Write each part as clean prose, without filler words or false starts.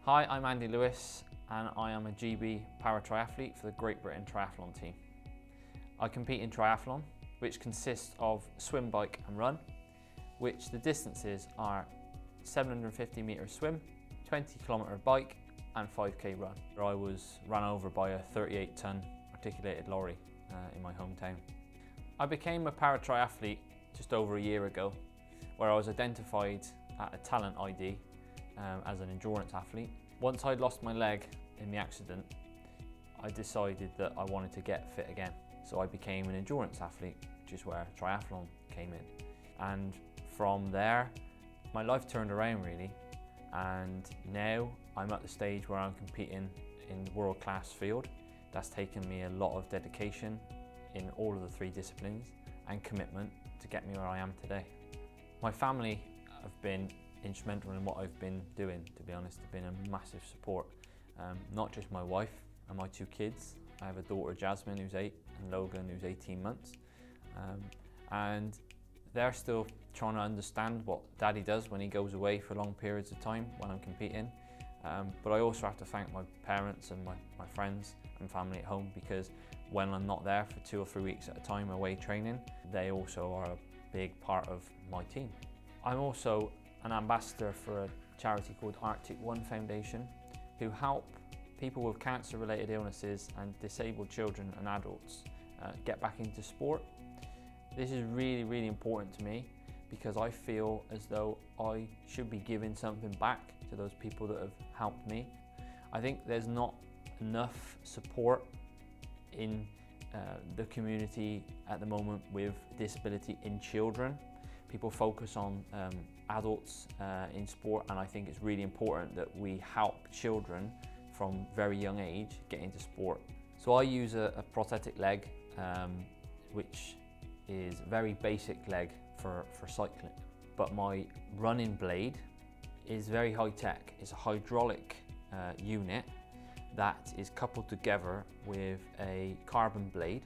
Hi, I'm Andy Lewis and I am a GB para triathlete for the Great Britain Triathlon team. I compete in triathlon, which consists of swim, bike and run, which the distances are 750 metre swim, 20 kilometre bike and 5k run. I was run over by a 38-ton articulated lorry in my hometown. I became a para triathlete just over a year ago, where I was identified at a talent ID as an endurance athlete. Once I'd lost my leg in the accident, I decided that I wanted to get fit again. So I became an endurance athlete, which is where triathlon came in. And from there, my life turned around really. And now I'm at the stage where I'm competing in the world-class field. That's taken me a lot of dedication in all of the three disciplines and commitment to get me where I am today. My family have been instrumental in what I've been doing, to be honest. They've been a massive support. Not just my wife and my two kids. I have a daughter, Jasmine, who's 8, and Logan, who's 18 months. And they're still trying to understand what Daddy does when he goes away for long periods of time when I'm competing. But I also have to thank my parents and my friends and family at home, because when I'm not there for 2 or 3 weeks at a time away training, they also are a big part of my team. I'm also an ambassador for a charity called Arctic One Foundation, who help people with cancer-related illnesses and disabled children and adults get back into sport. This is really, really important to me because I feel as though I should be giving something back to those people that have helped me. I think there's not enough support in the community at the moment with disability in children. People focus on adults in sport, and I think it's really important that we help children from very young age get into sport. So I use a prosthetic leg, which is a very basic leg for cycling. But my running blade is very high tech. It's a hydraulic unit that is coupled together with a carbon blade,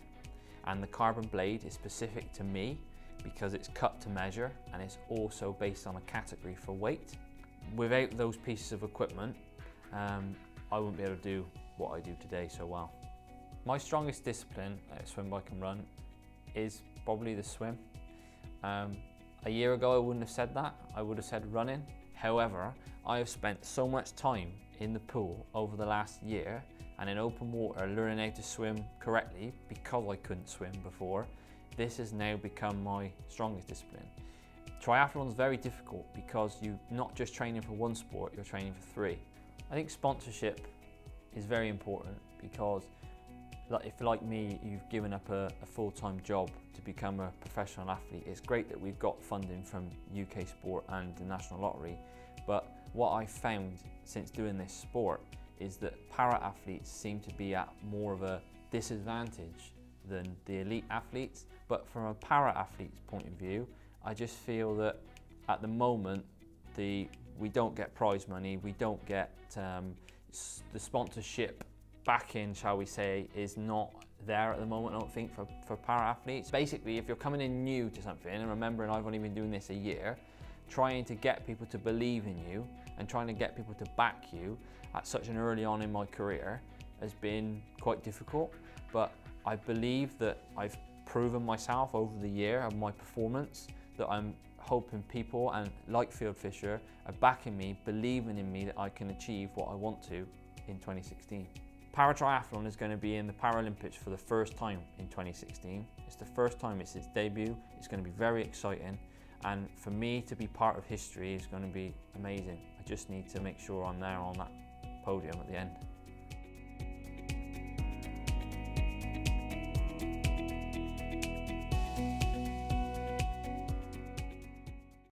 and the carbon blade is specific to me because it's cut to measure, and it's also based on a category for weight. Without those pieces of equipment, I wouldn't be able to do what I do today so well. My strongest discipline, swim, bike and run, is probably the swim. A year ago I wouldn't have said that, I would have said running. However, I have spent so much time in the pool over the last year and in open water learning how to swim correctly because I couldn't swim before. This has now become my strongest discipline. Triathlon is very difficult because you're not just training for one sport, you're training for 3. I think sponsorship is very important because if, like me, you've given up a full-time job to become a professional athlete, it's great that we've got funding from UK Sport and the National Lottery. But what I've found since doing this sport is that para-athletes seem to be at more of a disadvantage than the elite athletes. But from a para-athlete's point of view, I just feel that at the moment, we don't get prize money, we don't get the sponsorship backing, shall we say, is not there at the moment, I don't think, for para-athletes. Basically, if you're coming in new to something, and remembering I've only been doing this a year, trying to get people to believe in you and trying to get people to back you at such an early on in my career has been quite difficult. But I believe that I've proven myself over the year of my performance, that I'm hoping people, and like Fieldfisher, are backing me, believing in me that I can achieve what I want to in 2016. Para-triathlon is going to be in the Paralympics for the first time in 2016. It's the first time, it's its debut. It's going to be very exciting. And for me to be part of history is going to be amazing. I just need to make sure I'm there on that podium at the end.